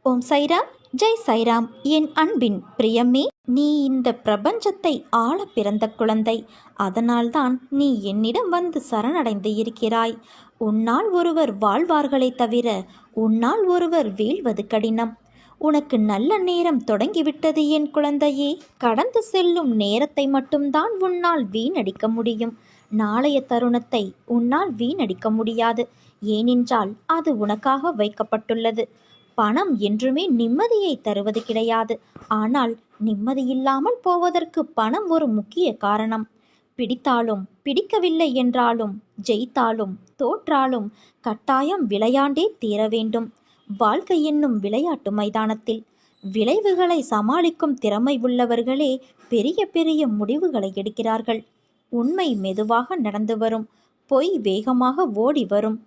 ஓம் சைராம், ஜெய் சைராம். என் அன்பின் பிரியமே, நீ இந்த பிரபஞ்சத்தை ஆள பிறந்த குழந்தை. அதனால்தான் நீ என்னிடம் வந்து சரணடைந்து இருக்கிறாய். உன்னால் ஒருவர் வாழ்வார்களே தவிர உன்னால் ஒருவர் வீழ்வது கடினம். உனக்கு நல்ல நேரம் தொடங்கிவிட்டது என் குழந்தையே. கடந்து செல்லும் நேரத்தை மட்டும்தான் உன்னால் வீணடிக்க முடியும். நாளைய தருணத்தை உன்னால் வீணடிக்க முடியாது. ஏனென்றால் அது உனக்காக வைக்கப்பட்டுள்ளது. பணம் என்றுமே நிம்மதியை தருவது கிடையாது. ஆனால் நிம்மதியில்லாமல் போவதற்கு பணம் ஒரு முக்கிய காரணம். பிடித்தாலும் பிடிக்கவில்லை என்றாலும், ஜெயித்தாலும் தோற்றாலும் கட்டாயம் விளையாண்டே தீர வேண்டும். வாழ்க்கை என்னும் விளையாட்டு மைதானத்தில் விளைவுகளை சமாளிக்கும் திறமை உள்ளவர்களே பெரிய பெரிய முடிவுகளை எடுக்கிறார்கள். உண்மை மெதுவாக நடந்து வரும், பொய் வேகமாக ஓடி வரும்.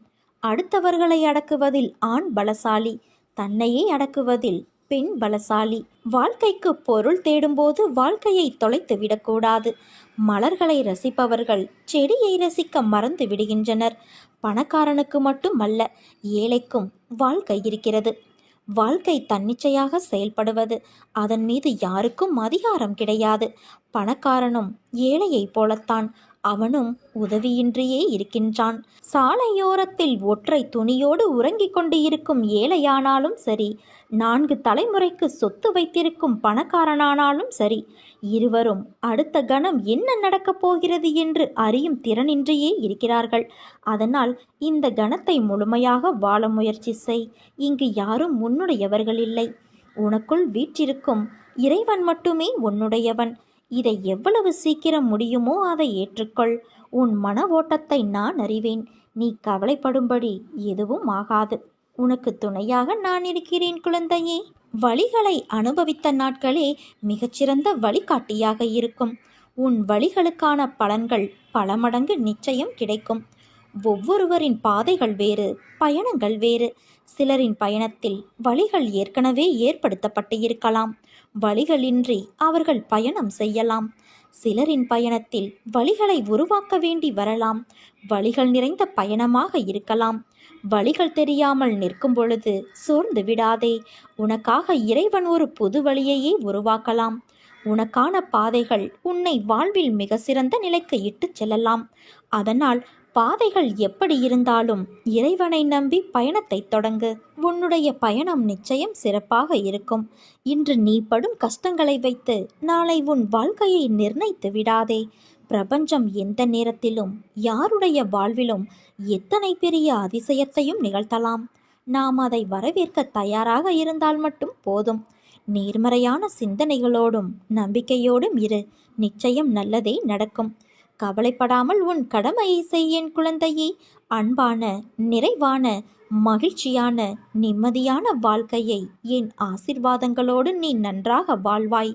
அடுத்தவர்களை அடக்குவதில் ஆண் பலசாலி, தன்னையே அடக்குவதில் பெண் பலசாலி. வாழ்க்கைக்கு பொருள் தேடும்போது வாழ்க்கையை தொலைத்து விடக்கூடாது. மலர்களை ரசிப்பவர்கள் செடியை ரசிக்க மறந்து விடுகின்றனர். பணக்காரனுக்கு மட்டும் அல்ல, ஏழைக்கும் வாழ்க்கை இருக்கிறது. வாழ்க்கை தன்னிச்சையாக செயல்படுவது. அதன் மீது யாருக்கும் அதிகாரம் கிடையாது. பணக்காரனும் ஏழையை போலத்தான். அவனும் உதவியின்றியே இருக்கின்றான். சாலையோரத்தில் ஒற்றை துணியோடு உறங்கிக் கொண்டு இருக்கும் ஏழையானாலும் சரி, 4 தலைமுறைக்கு சொத்து வைத்திருக்கும் பணக்காரனானாலும் சரி, இருவரும் அடுத்த கணம் என்ன நடக்கப் போகிறது என்று அறியும் திறனின்றியே இருக்கிறார்கள். அதனால் இந்த கணத்தை முழுமையாக வாழ முயற்சி செய். இங்கு யாரும் உன்னுடையவர்கள் இல்லை. உனக்குள் வீற்றிருக்கும் இறைவன் மட்டுமே உன்னுடையவன். இதை எவ்வளவு சீக்கிரம் முடியுமோ அதை ஏற்றுக்கொள். உன் மன ஓட்டத்தை நான் அறிவேன். நீ கவலைப்படும்படி எதுவும் ஆகாது. உனக்கு துணையாக நான் இருக்கிறேன் குழந்தையே. வழிகளை அனுபவித்த நாட்களே மிகச்சிறந்த வழிகாட்டியாக இருக்கும். உன் வழிகளுக்கான பலன்கள் பல மடங்கு நிச்சயம் கிடைக்கும். ஒவ்வொருவரின் பாதைகள் வேறு, பயணங்கள் வேறு. சிலரின் பயணத்தில் வழிகள் ஏற்கனவே ஏற்படுத்தப்பட்டு இருக்கலாம். வழிகளின்றி அவர்கள் பயணம் செய்யலாம். சிலரின் பயணத்தில் வழிகளை உருவாக்க வேண்டி வரலாம். வழிகள் நிறைந்த பயணமாக இருக்கலாம். வழிகள் தெரியாமல் நிற்கும் பொழுது சோர்ந்து விடாதே. உனக்காக இறைவன் ஒரு புது வழியையே உருவாக்கலாம். உனக்கான பாதைகள் உன்னை வாழ்வில் மிக சிறந்த நிலைக்கு இட்டுச் செல்லலாம். அதனால் பாதைகள் எப்படி இருந்தாலும் இறைவனை நம்பி பயணத்தை தொடங்கு. உன்னுடைய பயணம் நிச்சயம் சிறப்பாக இருக்கும். இன்று நீ படும் கஷ்டங்களை வைத்து நாளை உன் வாழ்க்கையை நிர்ணயித்து விடாதே. பிரபஞ்சம் எந்த நேரத்திலும் யாருடைய வாழ்விலும் எத்தனை பெரிய அதிசயத்தையும் நிகழ்த்தலாம். நாம் அதை வரவேற்க தயாராக இருந்தால் மட்டும் போதும். நேர்மறையான சிந்தனைகளோடும் நம்பிக்கையோடும் இரு. நிச்சயம் நல்லதே நடக்கும். கவலைப்படாமல் உன் கடமையை செய் என் குழந்தையே. அன்பான, நிறைவான, மகிழ்ச்சியான, நிம்மதியான வாழ்க்கையை என் ஆசிர்வாதங்களோடு நீ நன்றாக வாழ்வாய்.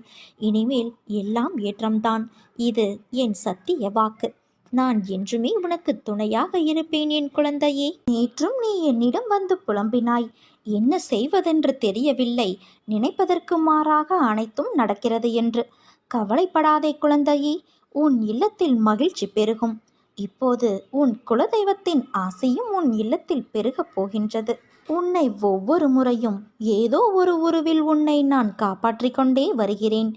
இனிமேல் எல்லாம் ஏற்றம்தான். இது என் சத்திய வாக்கு. நான் என்றுமே உனக்கு துணையாக இருப்பேன் என் குழந்தையே. நேற்றும் நீ என்னிடம் வந்து புலம்பினாய். என்ன செய்வதென்று தெரியவில்லை, நினைப்பதற்கு மாறாக அனைத்தும் நடக்கிறது என்று. கவலைப்படாதே குழந்தையே. உன் இல்லத்தில் மகிழ்ச்சி பெருகும். இப்போது உன் குலதெய்வத்தின் ஆசையும் உன் இல்லத்தில் பெருகப் போகின்றது. உன்னை ஒவ்வொரு முறையும் ஏதோ ஒரு உருவில் உன்னை நான் காப்பாற்றிக் கொண்டே வருகிறேன்.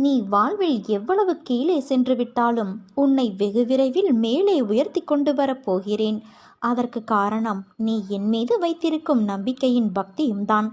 நீ வாழ்வில் எவ்வளவு கீழே சென்று விட்டாலும் உன்னை வெகு விரைவில் மேலே உயர்த்தி கொண்டு வரப் போகிறேன். அதற்கு காரணம் நீ என் மீது வைத்திருக்கும் நம்பிக்கையின் பக்தியும் தான்.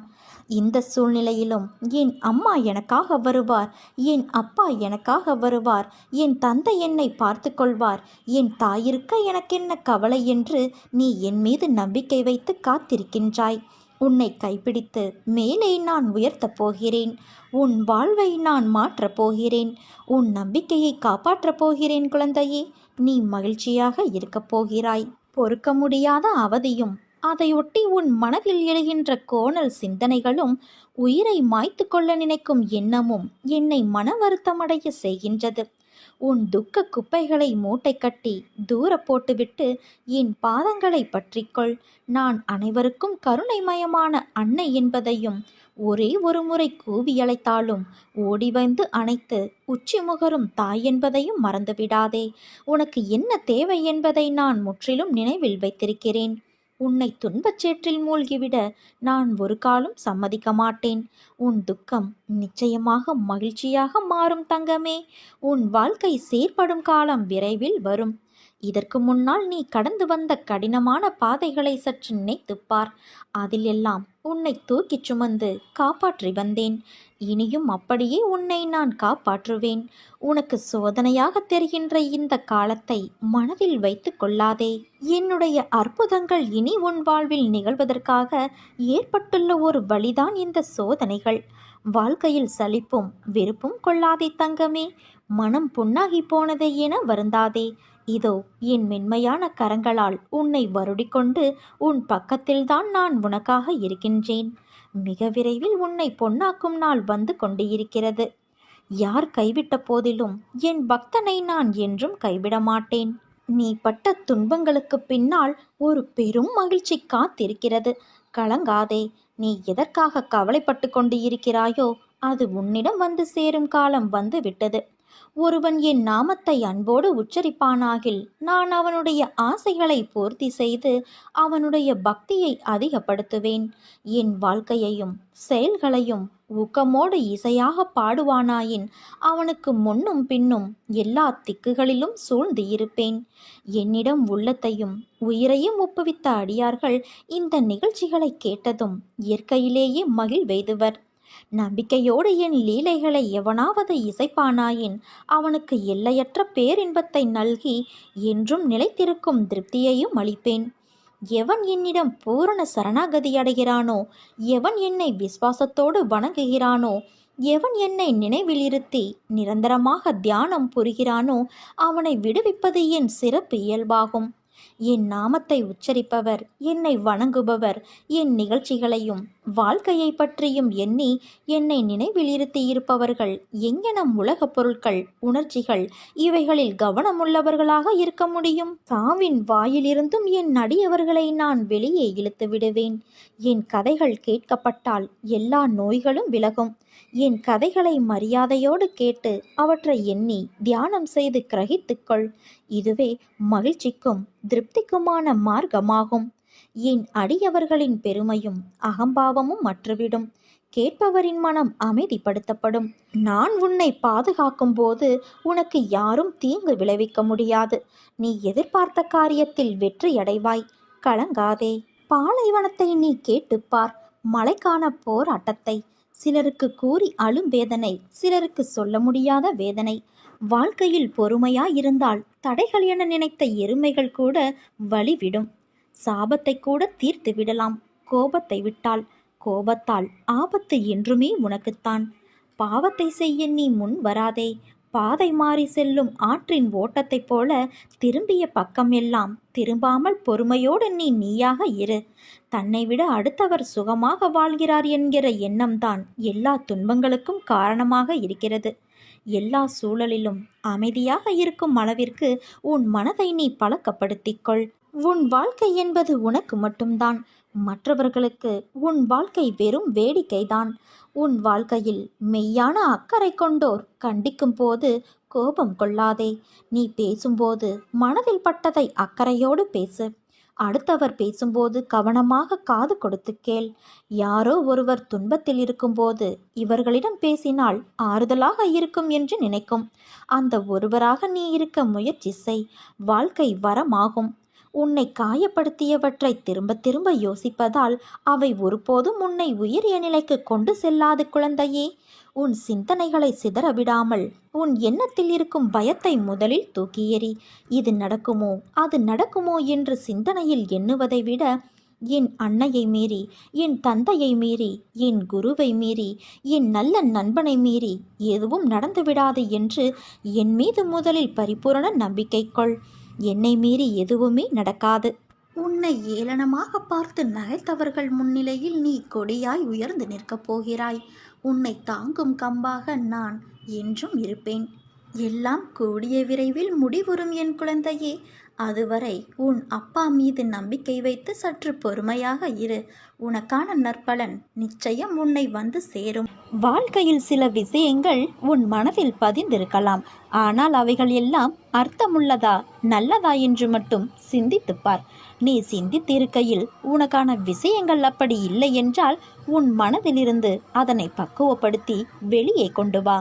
இந்த சூழ்நிலையிலும் என் அம்மா எனக்காக வருவார், என் அப்பா எனக்காக வருவார், என் தந்தை என்னை பார்த்து கொள்வார், என் தாயிருக்க எனக்கென்ன கவலை என்று நீ என் மீது நம்பிக்கை வைத்து காத்திருக்கின்றாய். உன்னை கைப்பிடித்து மேலே நான் உயர்த்தப் போகிறேன். உன் வாழ்வை நான் மாற்றப் போகிறேன். உன் நம்பிக்கையை காப்பாற்றப் போகிறேன் குழந்தையே. நீ மகிழ்ச்சியாக இருக்கப் போகிறாய். பொறுக்க முடியாத அவதியும் அதையொட்டி உன் மனதில் எழுகின்ற கோணல் சிந்தனைகளும் உயிரை மாய்த்து கொள்ள நினைக்கும் எண்ணமும் என்னை மன வருத்தமடைய செய்கின்றது. உன் துக்க குப்பைகளை மூட்டை கட்டி தூர போட்டுவிட்டு என் பாதங்களை பற்றிக்கொள். நான் அனைவருக்கும் கருணைமயமான அன்னை என்பதையும், ஒரே ஒரு முறை கூவி அழைத்தாலும் ஓடி வந்து அணைத்து உச்சி முகரும் தாய் என்பதையும் மறந்துவிடாதே. உனக்கு என்ன தேவை என்பதை நான் முற்றிலும் நினைவில் வைத்திருக்கிறேன். உன்னை துன்பச் சேற்றில் மூழ்கிவிட நான் ஒரு காலும் சம்மதிக்க மாட்டேன். உன் துக்கம் நிச்சயமாக மகிழ்ச்சியாக மாறும் தங்கமே. உன் வாழ்க்கை சீர்படும் காலம் விரைவில் வரும். இதற்கு முன்னால் நீ கடந்து வந்த கடினமான பாதைகளை சற்று நினைத்துப் பார். அதில் எல்லாம் உன்னை தூக்கிச் சுமந்து காப்பாற்றி வந்தேன். இனியும் அப்படியே உன்னை நான் காப்பாற்றுவேன். உனக்கு சோதனையாக தெரிகின்ற இந்த காலத்தை மனதில் வைத்து கொள்ளாதே. என்னுடைய அற்புதங்கள் இனி உன் வாழ்வில் நிகழ்வதற்காக ஏற்பட்டுள்ள ஒரு வழிதான் இந்த சோதனைகள். வாழ்க்கையில் சலிப்பும் வெறுப்பும் கொள்ளாதே தங்கமே. மனம் புண்ணாகி போனதே என வருந்தாதே. இதோ என் மென்மையான கரங்களால் உன்னை வருடிக்கொண்டு உன் பக்கத்தில்தான் நான் உனக்காக இருக்கின்றேன். மிக விரைவில் உன்னை பொன்னாக்கும் நாள் வந்து கொண்டு இருக்கிறது. யார் கைவிட்ட போதிலும் என் பக்தனை நான் என்றும் கைவிட மாட்டேன். நீ பட்ட துன்பங்களுக்கு பின்னால் ஒரு பெரும் மகிழ்ச்சி காத்திருக்கிறது. கலங்காதே. நீ எதற்காக கவலைப்பட்டு கொண்டு இருக்கிறாயோ அது உன்னிடம் வந்து சேரும் காலம் வந்து விட்டது. ஒருவன் என் நாமத்தை அன்போடு உச்சரிப்பானாகில் நான் அவனுடைய ஆசைகளை பூர்த்தி செய்து அவனுடைய பக்தியை அதிகப்படுத்துவேன். என் வாழ்க்கையையும் செயல்களையும் ஊக்கமோடு இசையாக பாடுவானாயின் அவனுக்கு முன்னும் பின்னும் எல்லா திக்குகளிலும் சூழ்ந்து இருப்பேன். என்னிடம் உள்ளத்தையும் உயிரையும் ஒப்புவித்த அடியார்கள் இந்த நிகழ்ச்சிகளை கேட்டதும் இயற்கையிலேயே மகிழ்வெய்துவர். நம்பிக்கையோடு என் லீலைகளை எவனாவது இசைப்பானாயின் அவனுக்கு எல்லையற்ற பேரின்பத்தை நல்கி என்றும் நிலைத்திருக்கும் திருப்தியையும் அளிப்பேன். எவன் என்னிடம் பூரண சரணாகதி அடைகிறானோ, எவன் என்னை விசுவாசத்தோடு வணங்குகிறானோ, எவன் என்னை நினைவில் இருத்தி நிரந்தரமாக தியானம் புரிகிறானோ அவனை விடுவிப்பது என் சிறப்பு இயல்பாகும். என் நாமத்தை உச்சரிப்பவர், என்னை வணங்குபவர், என் நிகழ்ச்சிகளையும் வாழ்க்கையை பற்றியும் எண்ணி என்னை நினைவில் இருத்தி இருப்பவர்கள் எங்கெனம் உலகப் பொருட்கள், உணர்ச்சிகள் இவைகளில் கவனமுள்ளவர்களாக இருக்க முடியும்? சாவின் வாயிலிருந்தும் என் அடியவர்களை நான் வெளியே இழுத்து விடுவேன். என் கதைகள் கேட்கப்பட்டால் எல்லா நோய்களும் விலகும். என் கதைகளை மரியாதையோடு கேட்டு அவற்றை எண்ணி தியானம் செய்து கிரகித்துக்கொள். இதுவே மகிழ்ச்சிக்கும் திருப்திக்குமான மார்க்கமாகும். என் அடியவர்களின் பெருமையும் அகம்பாவமும் மற்றுவிடும். கேட்பவரின் மனம் அமைதிப்படுத்தப்படும். நான் உன்னை பாதுகாக்கும் போது உனக்கு யாரும் தீங்கு விளைவிக்க முடியாது. நீ எதிர்பார்த்த காரியத்தில் வெற்றியடைவாய். கலங்காதே. பாலைவனத்தை நீ கேட்டுப்பார். மழைக்கான போராட்டத்தை. சிலருக்கு கூறி அழும் வேதனை, சிலருக்கு சொல்ல முடியாத வேதனை. வாழ்க்கையில் பொறுமையாயிருந்தால் தடைகள் என நினைத்த எருமைகள் கூட வழிவிடும். சாபத்தை கூட தீர்த்து விடலாம். கோபத்தை விட்டால், கோபத்தால் ஆபத்து என்றுமே உனக்குத்தான். பாவத்தை செய்ய நீ முன் வராதே. பாதை மாறி செல்லும் ஆற்றின் ஓட்டத்தைப் போல திரும்பிய பக்கம் எல்லாம் திரும்பாமல் பொறுமையோடு நீ நீயாக இரு. தன்னை விட அடுத்தவர் சுகமாக வாழ்கிறார் என்கிற எண்ணம்தான் எல்லா துன்பங்களுக்கும் காரணமாக இருக்கிறது. எல்லா சூழலிலும் அமைதியாக இருக்கும் அளவிற்கு உன் மனதை நீ பழக்கப்படுத்திக்கொள். உன் வாழ்க்கை என்பது உனக்கு மட்டும்தான். மற்றவர்களுக்கு உன் வாழ்க்கை வெறும் வேடிக்கைதான். உன் வாழ்க்கையில் மெய்யான அக்கறை கொண்டோர் கண்டிக்கும் போது கோபம் கொள்ளாதே. நீ பேசும்போது மனதில் பட்டதை அக்கறையோடு பேசு. அடுத்தவர் பேசும்போது கவனமாக காது கொடுத்து கேள். யாரோ ஒருவர் துன்பத்தில் இருக்கும்போது இவர்களிடம் பேசினால் ஆறுதலாக இருக்கும் என்று நினைக்கும். அந்த ஒருவராக நீ இருக்க முயற்சி செய். வாழ்க்கை வரமாகும். உன்னை காயப்படுத்தியவற்றை திரும்ப திரும்ப யோசிப்பதால் அவை ஒருபோதும் உன்னை உயரிய நிலைக்கு கொண்டு செல்லாது குழந்தையே. உன் சிந்தனைகளை சிதறவிடாமல் உன் எண்ணத்தில் இருக்கும் பயத்தை முதலில் தூக்கி எறி. இது நடக்குமோ அது நடக்குமோ என்று சிந்தனையில் எண்ணுவதை விட என் அன்னையை மீறி, என் தந்தையை மீறி, என் குருவை மீறி, என் நல்ல நண்பனை மீறி எதுவும் நடந்துவிடாது என்று என் மீது முதலில் பரிபூரண நம்பிக்கை கொள். என்னை மீறி எதுவுமே நடக்காது. உன்னை ஏளனமாக பார்த்து நகைத்தவர்கள் முன்னிலையில் நீ கொடியாய் உயர்ந்து நிற்கப் போகிறாய். உன்னை தாங்கும் கம்பாக நான் என்றும் இருப்பேன். எல்லாம் கூடிய விரைவில் முடிவுறும் என் குழந்தையே. அதுவரை உன் அப்பா மீது நம்பிக்கை வைத்து சற்று பொறுமையாக இரு. உனக்கான நற்பலன் நிச்சயம் உன்னை வந்து சேரும். வாழ்க்கையில் சில விஷயங்கள் உன் மனதில் பதிந்திருக்கலாம். ஆனால் அவைகள் எல்லாம் அர்த்தமுள்ளதா நல்லதா என்று மட்டும் சிந்தித்துப்பார். நீ சிந்தித்திருக்கையில் உனக்கான விஷயங்கள் அப்படி இல்லை என்றால் உன் மனதிலிருந்து அதனை பக்குவப்படுத்தி வெளியே கொண்டு வா.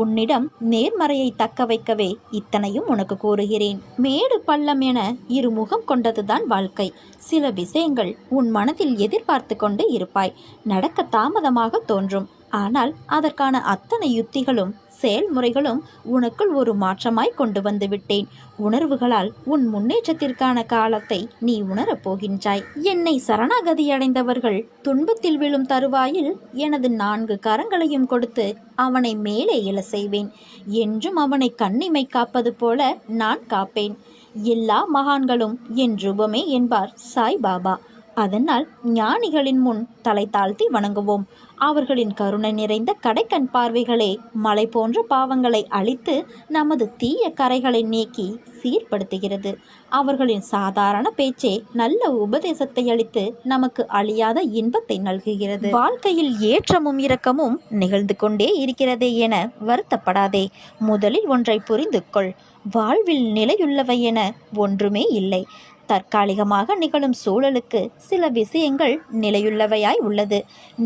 உன்னிடம் நேர்மறையை தக்க வைக்கவே இத்தனையும் உனக்கு கூறுகிறேன். மேடு பள்ளம் என இருமுகம் கொண்டதுதான் வாழ்க்கை. சில விஷயங்கள் உன் மனதில் எதிர்பார்த்து கொண்டு இருப்பாய். நடக்க தாமதமாக தோன்றும். ஆனால் அதற்கான அத்தனை யுத்திகளும் செயல்முறைகளும் உனக்குள் ஒரு மாற்றமாய் கொண்டு வந்து விட்டேன். உணர்வுகளால் உன் முன்னேற்றத்திற்கான காலத்தை நீ உணரப் போகின்றாய். என்னை சரணாகதி அடைந்தவர்கள் துன்பத்தில் விழும் தருவாயில் எனது 4 கரங்களையும் கொடுத்து அவனை மேலே எழ செய்வேன். என்றும் அவனை கண்ணிமை காப்பது போல நான் காப்பேன். எல்லா மகான்களும் என் ரூபமே என்பார் சாய்பாபா. அதனால் ஞானிகளின் முன் தலை தாழ்த்தி வணங்குவோம். அவர்களின் கருணை நிறைந்த கடைக்கண் பார்வைகளே மலை போன்ற பாவங்களை அழித்து நமது தீய கரைகளை நீக்கி சீர்படுத்துகிறது. அவர்களின் சாதாரண பேச்சே நல்ல உபதேசத்தை அளித்து நமக்கு அழியாத இன்பத்தை நல்குகிறது. வாழ்க்கையில் ஏற்றமும் இரக்கமும் நிகழ்ந்து கொண்டே இருக்கிறதே என வருத்தப்படாதே. முதலில் ஒன்றை புரிந்து கொள். வாழ்வில் நிலையுள்ளவை என ஒன்றுமே இல்லை. தற்காலிகமாக நிகழும் சூழலுக்கு சில விஷயங்கள் நிலையுள்ளவையாய் உள்ளது.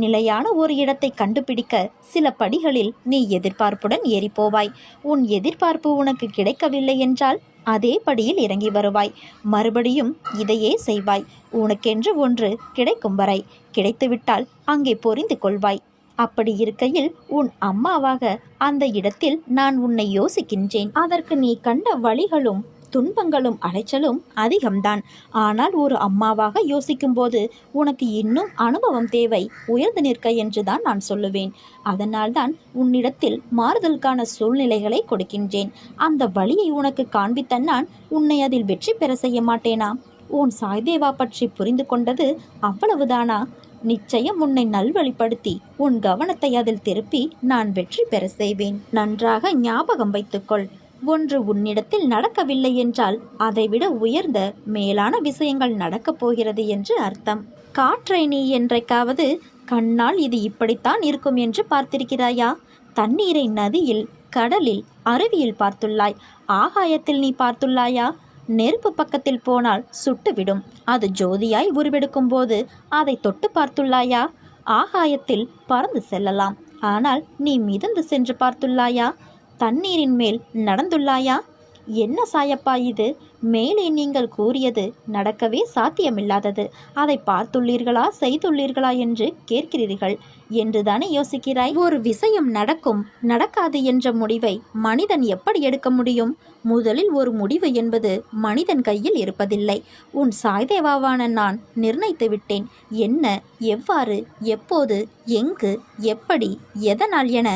நிலையான ஒரு இடத்தை கண்டுபிடிக்க சில படிகளில் நீ எதிர்பார்ப்புடன் ஏறிப்போவாய். உன் எதிர்பார்ப்பு உனக்கு கிடைக்கவில்லை என்றால் அதே படியில் இறங்கி வருவாய். மறுபடியும் இதையே செய்வாய். உனக்கென்று ஒன்று கிடைக்கும் வரை கிடைத்துவிட்டால் அங்கே பொரிந்து கொள்வாய். அப்படி இருக்கையில் உன் அம்மாவாக அந்த இடத்தில் நான் உன்னை யோசிக்கின்றேன். அதற்கு நீ கண்ட வழிகளும் துன்பங்களும் அலைச்சலும் அதிகம்தான். ஆனால் ஒரு அம்மாவாக யோசிக்கும்போது உனக்கு இன்னும் அனுபவம் தேவை. உயர்ந்து நிற்க என்றுதான் நான் சொல்லுவேன். அதனால்தான் உன்னிடத்தில் மாறுதலுக்கான சூழ்நிலைகளை கொடுக்கின்றேன். அந்த வழியை உனக்கு காண்பித்த நான் உன்னை அதில் வெற்றி பெற செய்ய மாட்டேனா? உன் சாய்தேவா பற்றி புரிந்து கொண்டது அவ்வளவுதானா? நிச்சயம் உன்னை நல்வழிப்படுத்தி உன் கவனத்தை அதில் திருப்பி நான் வெற்றி பெற செய்வேன். நன்றாக ஞாபகம் வைத்துக்கொள். ஒன்று உன்னிடத்தில் நடக்கவில்லை என்றால் அதைவிட உயர்ந்த மேலான விஷயங்கள் நடக்கப் போகிறது என்று அர்த்தம். காற்றை நீ என்றைக்காவது கண்ணால் இது இப்படித்தான் இருக்கும் என்று பார்த்திருக்கிறாயா? தண்ணீரை நதியில், கடலில், அருவியில் பார்த்துள்ளாய். ஆகாயத்தில் நீ பார்த்துள்ளாயா? நெருப்பு பக்கத்தில் போனால் சுட்டுவிடும். அது ஜோதியாய் உருவெடுக்கும் போது அதை தொட்டு பார்த்துள்ளாயா? ஆகாயத்தில் பறந்து செல்லலாம். ஆனால் நீ மிதந்து சென்று பார்த்துள்ளாயா? தண்ணீரின் மேல் நடந்துள்ளாயா? என்ன சாயப்பா இது? மேலே நீங்கள் கூறியது நடக்கவே சாத்தியமில்லாதது. அதை பார்த்துள்ளீர்களா செய்துள்ளீர்களா என்று கேட்கிறீர்கள் என்றுதானே யோசிக்கிறாய். ஒரு விஷயம் நடக்கும் நடக்காது என்ற முடிவை மனிதன் எப்படி எடுக்க முடியும்? முதலில் ஒரு முடிவு என்பது மனிதன் கையில் இருப்பதில்லை. உன் சாய்தேவாவான நான் நிர்ணயித்து விட்டேன். என்ன, எவ்வாறு, எப்போது, எங்கு, எப்படி, எதனால் என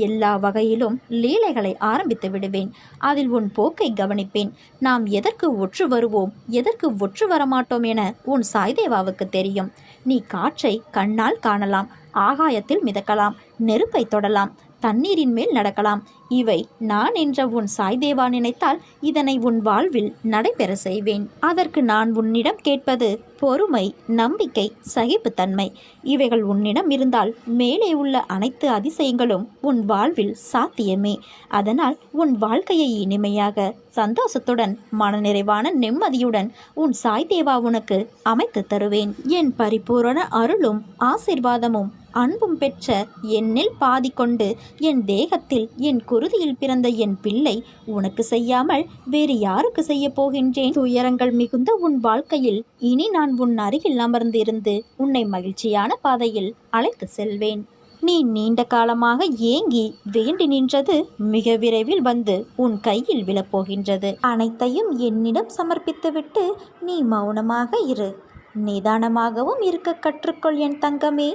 எல்லா வகையிலும் லீலைகளை ஆரம்பித்து விடுவேன். அதில் உன் போக்கை கவனிப்பேன். நாம் எதற்கு ஒற்று வருவோம், எதற்கு ஒற்று வரமாட்டோம் என உன் சாய்தேவாவுக்கு தெரியும். நீ காற்றை கண்ணால் காணலாம், ஆகாயத்தில் மிதக்கலாம், நெருப்பை தொடலாம், தண்ணீரின் மேல் நடக்கலாம். இவை நான் என்ற உன் சாய்தேவா நினைத்தால் இதனை உன் வாழ்வில் நடைபெற செய்வேன். அதற்கு நான் உன்னிடம் கேட்பது பொறுமை, நம்பிக்கை, சகிப்புத்தன்மை. இவைகள் உன்னிடம் இருந்தால் மேலே உள்ள அனைத்து அதிசயங்களும் உன் வாழ்வில் சாத்தியமே. அதனால் உன் வாழ்க்கையை இனிமையாக, சந்தோஷத்துடன், மனநிறைவான நிம்மதியுடன் உன் சாய்தேவா உனக்கு அமைத்து தருவேன். என் பரிபூரண அருளும் ஆசீர்வாதமும் அன்பும் பெற்ற என்னில் பாதி கொண்டு என் தேகத்தில் என் குருதியில் பிறந்த என் பிள்ளை உனக்கு செய்யாமல் வேறு யாருக்கு செய்ய போகின்றேன்? துயரங்கள் மிகுந்த உன் வாழ்க்கையில் இனி நான் உன் அருகில் அமர்ந்திருந்து உன்னை மகிழ்ச்சியான பாதையில் அழைத்து செல்வேன். நீ நீண்ட காலமாக ஏங்கி வேண்டி நின்றது மிக விரைவில் வந்து உன் கையில் விழப்போகின்றது. அனைத்தையும் என்னிடம் சமர்ப்பித்துவிட்டு நீ மௌனமாக இரு. நிதானமாகவும் இருக்க கற்றுக்கொள் என் தங்கமே.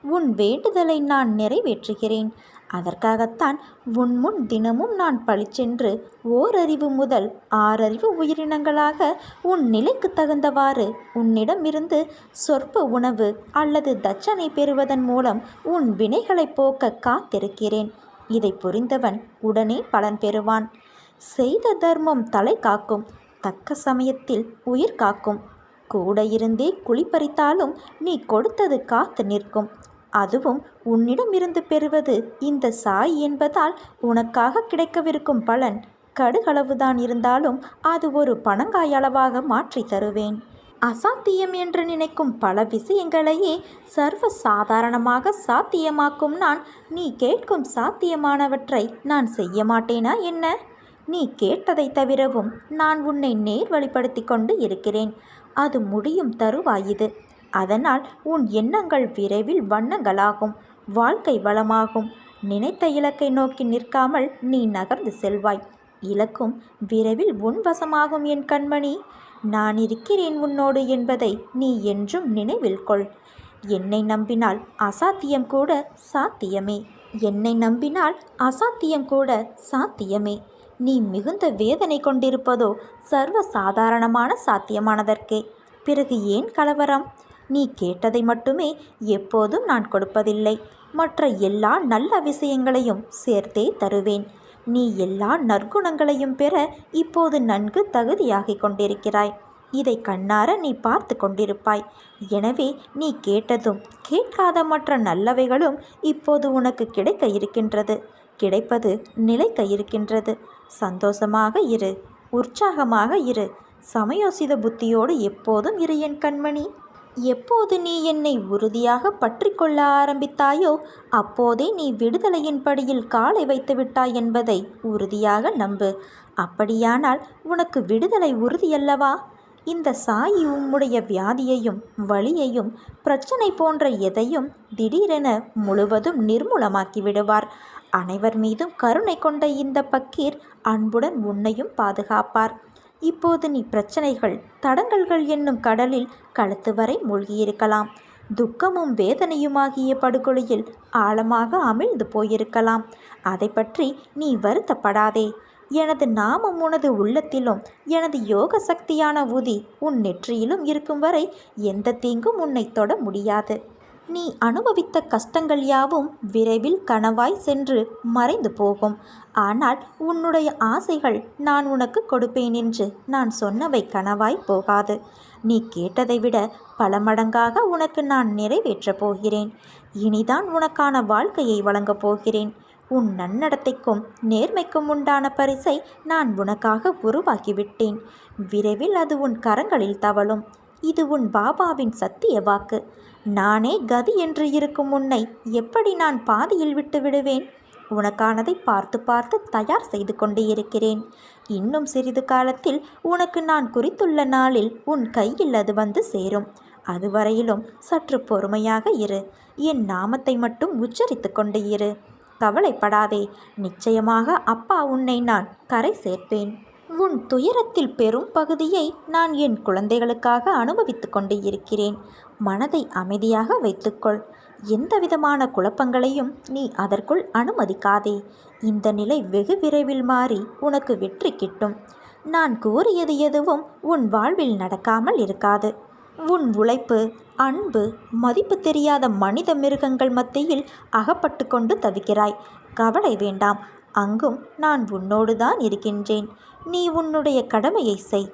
உன் வேண்டுதலை நான் நிறைவேற்றுகிறேன். அதற்காகத்தான் உன் முன் தினமும் நான் பளிச்சென்று ஓரறிவு முதல் 6 அறிவு உயிரினங்களாக உன் நிலைக்கு தகுந்தவாறு உன்னிடமிருந்து சொற்ப உணவு அல்லது தட்சணை பெறுவதன் மூலம் உன் வினைகளை போக்க காத்திருக்கிறேன். இதை புரிந்தவன் உடனே பலன் பெறுவான். செய்த தர்மம் தலை காக்கும். தக்க சமயத்தில் உயிர் காக்கும். கூட இருந்தே குழிப்பறித்தாலும் நீ கொடுத்தது காத்து நிற்கும். அதுவும் உன்னிடமிருந்து பெறுவது இந்த சாய் என்பதால் உனக்காக கிடைக்கவிருக்கும் பலன் கடுகளவுதான் இருந்தாலும் அது ஒரு பனங்காய் அளவாக மாற்றி தருவேன். அசாத்தியம் என்று நினைக்கும் பல விஷயங்களையே சர்வ சாதாரணமாக சாத்தியமாக்கும் நான், நீ கேட்கும் சாத்தியமானவற்றை நான் செய்ய மாட்டேனா என்ன? நீ கேட்டதை தவிரவும் நான் உன்னை நேர்வழிப்படுத்தி கொண்டு இருக்கிறேன். அது முடியும் தருவாயுது. அதனால் உன் எண்ணங்கள் விரைவில் வண்ணங்களாகும், வாழ்க்கை வளமாகும். நினைத்த இலக்கை நோக்கி நிற்காமல் நீ நகர்ந்து செல்வாய். இலக்கும் விரைவில் உன் வசமாகும் என் கண்மணி. நான் இருக்கிறேன் உன்னோடு என்பதை நீ என்றும் நினைவில் கொள். என்னை நம்பினால் அசாத்தியம் கூட சாத்தியமே. என்னை நம்பினால் அசாத்தியம் கூட சாத்தியமே. நீ மிகுந்த வேதனை கொண்டிருப்பதோ சர்வ சாதாரணமான சாத்தியமானதற்கே. பிறகு ஏன் கலவரம்? நீ கேட்டதை மட்டுமே எப்போதும் நான் கொடுப்பதில்லை. மற்ற எல்லா நல்ல விஷயங்களையும் சேர்த்தே தருவேன். நீ எல்லா நற்குணங்களையும் பெற இப்போது நன்கு தகுதியாகிக் கொண்டிருக்கிறாய். இதை கண்ணார நீ பார்த்து கொண்டிருப்பாய். எனவே நீ கேட்டதும் கேட்காத மற்ற நல்லவைகளும் இப்போது உனக்கு கிடைக்க இருக்கின்றது. கிடைப்பது நிலைக்க இருக்கின்றது. சந்தோஷமாக இரு, உற்சாகமாக இரு, சமயோசித புத்தியோடு எப்போதும் இரு என் கண்மணி. எப்போது நீ என்னை உறுதியாக பற்றி கொள்ள ஆரம்பித்தாயோ அப்போதே நீ விடுதலையின் படியில் காலை வைத்து விட்டாய் என்பதை உறுதியாக நம்பு. அப்படியானால் உனக்கு விடுதலை உறுதியல்லவா? இந்த சாயி உம்முடைய வியாதியையும் வலியையும் பிரச்சனை போன்ற எதையும் திடீரென முழுவதும் நிர்மூலமாக்கி விடுவார். அனைவர் மீதும் கருணை கொண்ட இந்த பக்கீர் அன்புடன் உன்னையும் பாதுகாப்பார். இப்போது நீ பிரச்சனைகள் தடங்கல்கள் என்னும் கடலில் கழுத்து வரை மூழ்கியிருக்கலாம். துக்கமும் வேதனையுமாகிய படுகொலியில் ஆழமாக அமிழ்ந்து போயிருக்கலாம். அதை பற்றி நீ வருத்தப்படாதே. எனது நாமம் உனது உள்ளத்திலும் எனது யோக சக்தியான உதி உன் நெற்றியிலும் இருக்கும் வரை எந்த தீங்கும் உன்னை தொட முடியாது. நீ அனுபவித்த கஷ்டங்கள் யாவும் விரைவில் கனவாய் சென்று மறைந்து போகும். ஆனால் உன்னுடைய ஆசைகள் நான் உனக்கு கொடுப்பேன் என்று நான் சொன்னவை கனவாய் போகாது. நீ கேட்டதை விட பல மடங்காக உனக்கு நான் நிறைவேற்றப் போகிறேன். இனிதான் உனக்கான வாழ்க்கையை வழங்கப் போகிறேன். உன் நன்னடத்தைக்கும் நேர்மைக்கும் உண்டான பரிசை நான் உனக்காக உருவாக்கிவிட்டேன். விரைவில் அது உன் கரங்களில் தவழும். இது உன் பாபாவின் சத்திய வாக்கு. நானே கதி என்று இருக்கும் உன்னை எப்படி நான் பாதியில் விட்டு விடுவேன்? உனக்கானதை பார்த்து பார்த்து தயார் செய்து கொண்டே இருக்கிறேன். இன்னும் சிறிது காலத்தில் உனக்கு நான் குறித்துள்ள நாளில் உன் கையில் அது வந்து சேரும். அதுவரையிலும் சற்று பொறுமையாக இரு. என் நாமத்தை மட்டும் உச்சரித்து கொண்டு இரு. கவலைப்படாதே. நிச்சயமாக அப்பா உன்னை நான் கரை சேர்ப்பேன். உன் துயரத்தில் பெரும் பகுதியை நான் என் குழந்தைகளுக்காக அனுபவித்து கொண்டு இருக்கிறேன். மனதை அமைதியாக வைத்துக்கொள். எந்தவிதமான குழப்பங்களையும் நீ அதற்குள் அனுமதிக்காதே. இந்த நிலை வெகு விரைவில் மாறி உனக்கு வெற்றி கிட்டும். நான் கூறியது எதுவும் உன் வாழ்வில் நடக்காமல் இருக்காது. உன் உழைப்பு, அன்பு, மதிப்பு தெரியாத மனித மிருகங்கள் மத்தியில் அகப்பட்டு கொண்டு தவிக்கிறாய். கவலை வேண்டாம். அங்கும் நான் உன்னோடு தான் இருக்கின்றேன். நீ உன்னுடைய கடமையை செய்.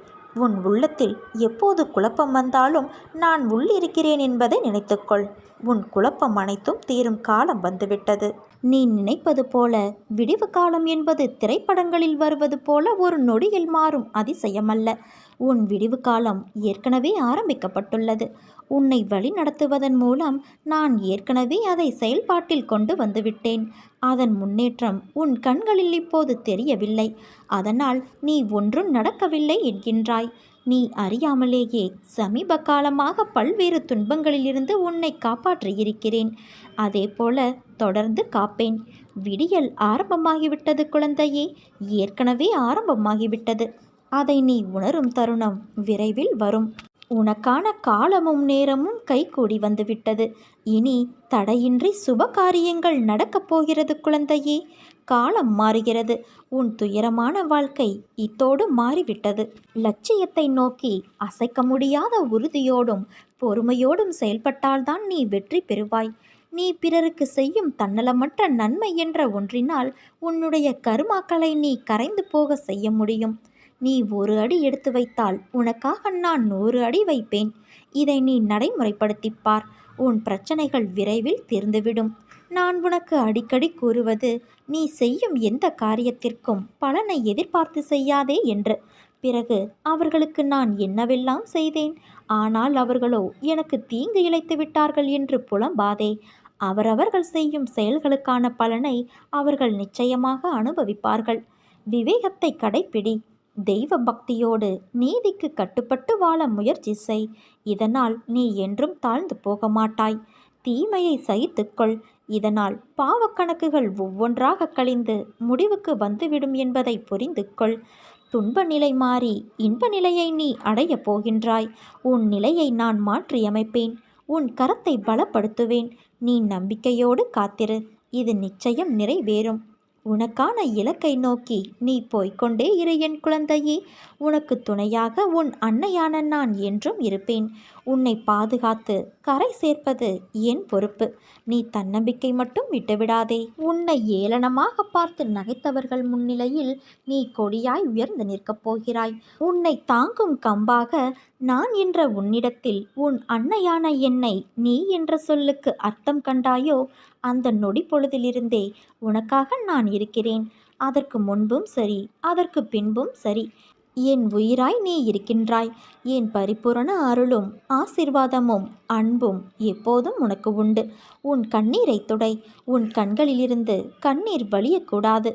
உன் உள்ளத்தில் எப்போது குழப்பம் வந்தாலும் நான் உள்ளிருக்கிறேன் என்பதை நினைத்துக்கொள். உன் குழப்பம் அனைத்தும் தீரும் காலம் வந்துவிட்டது. நீ நினைப்பது போல விடிவு காலம் என்பது திரைப்படங்களில் வருவது போல ஒரு நொடியில் மாறும் அதிசயமல்ல. உன் விடிவு காலம் ஏற்கனவே ஆரம்பிக்கப்பட்டுள்ளது. உன்னை வழி நடத்துவதன் மூலம் நான் ஏற்கனவே அதை செயல்பாட்டில் கொண்டு வந்துவிட்டேன். அதன் முன்னேற்றம் உன் கண்களில் இப்போது தெரியவில்லை. அதனால் நீ ஒன்றும் நடக்கவில்லை என்கின்றாய். நீ அறியாமலேயே சமீப காலமாக பல்வேறு துன்பங்களிலிருந்து உன்னை காப்பாற்றியிருக்கிறேன். அதேபோல தொடர்ந்து காப்பேன். விடியல் ஆரம்பமாகிவிட்டது குழந்தையே, ஏற்கனவே ஆரம்பமாகிவிட்டது. அதை நீ உணரும் தருணம் விரைவில் வரும். உனக்கான காலமும் நேரமும் கைகூடி வந்துவிட்டது. இனி தடையின்றி சுப காரியங்கள் நடக்கப் போகிறது குழந்தையே. காலம் மாறுகிறது. உன் துயரமான வாழ்க்கை இத்தோடு மாறிவிட்டது. லட்சியத்தை நோக்கி அசைக்க முடியாத உறுதியோடும் பொறுமையோடும் செயல்பட்டால்தான் நீ வெற்றி பெறுவாய். நீ பிறருக்கு செய்யும் தன்னலமற்ற நன்மை என்ற ஒன்றினால் உன்னுடைய கருமாக்களை நீ கரைந்து போக செய்ய முடியும். நீ 1 அடி எடுத்து வைத்தால் உனக்காக நான் 100 அடி வைப்பேன். இதை நீ நடைமுறைப்படுத்திப் பார். உன் பிரச்சனைகள் விரைவில் தீர்ந்துவிடும். நான் உனக்கு அடிக்கடி கூறுவது, நீ செய்யும் எந்த காரியத்திற்கும் பலனை எதிர்பார்த்து செய்யாதே என்று. பிறகு அவர்களுக்கு நான் என்னவெல்லாம் செய்தேன், ஆனால் அவர்களோ எனக்கு தீங்கு இழைத்து விட்டார்கள் என்று புலம்பாதே. அவரவர்கள் செய்யும் செயல்களுக்கான பலனை அவர்கள் நிச்சயமாக அனுபவிப்பார்கள். விவேகத்தை கடைப்பிடி. தெய்வ பக்தியோடு நீதிக்கு கட்டுப்பட்டு வாழ முயற்சி செய். இதனால் நீ என்றும் தாழ்ந்து போக மாட்டாய். தீமையை சகித்துக்கொள். இதனால் பாவக்கணக்குகள் ஒவ்வொன்றாக கழிந்து முடிவுக்கு வந்துவிடும் என்பதை புரிந்து கொள். துன்ப நிலை மாறி இன்ப நிலையை நீ அடையப் போகின்றாய். உன் நிலையை நான் மாற்றியமைப்பேன். உன் கரத்தை பலப்படுத்துவேன். நீ நம்பிக்கையோடு காத்திரு. இது நிச்சயம் நிறைவேறும். உனக்கான இலக்கை நோக்கி நீ போய்க்கொண்டே இரு என் குழந்தையே. உனக்கு துணையாக உன் அன்னையான நான் என்றும் இருப்பேன். உன்னை பாதுகாத்து கரை சேர்ப்பது என் பொறுப்பு. நீ தன்னம்பிக்கை மட்டும் விட்டுவிடாதே. உன்னை ஏளனமாக பார்த்து நகைத்தவர்கள் முன்னிலையில் நீ கொடியாய் உயர்ந்து நிற்கப் போகிறாய். உன்னை தாங்கும் கம்பாக நான் என்ற உன்னிடத்தில் உன் அன்னையான என்னை நீ என்ற சொல்லுக்கு அர்த்தம் கண்டாயோ, அந்த நொடி பொழுதிலிருந்தே உனக்காக நான் இருக்கிறேன். அதற்கு முன்பும் சரி, அதற்கு பின்பும் சரி, என் உயிராய் நீ இருக்கின்றாய். என் பரிபூரண அருளும் ஆசிர்வாதமும் அன்பும் எப்போதும் உனக்கு உண்டு. உன் கண்ணீரை துடை. உன் கண்களிலிருந்து கண்ணீர் வலியக்கூடாது.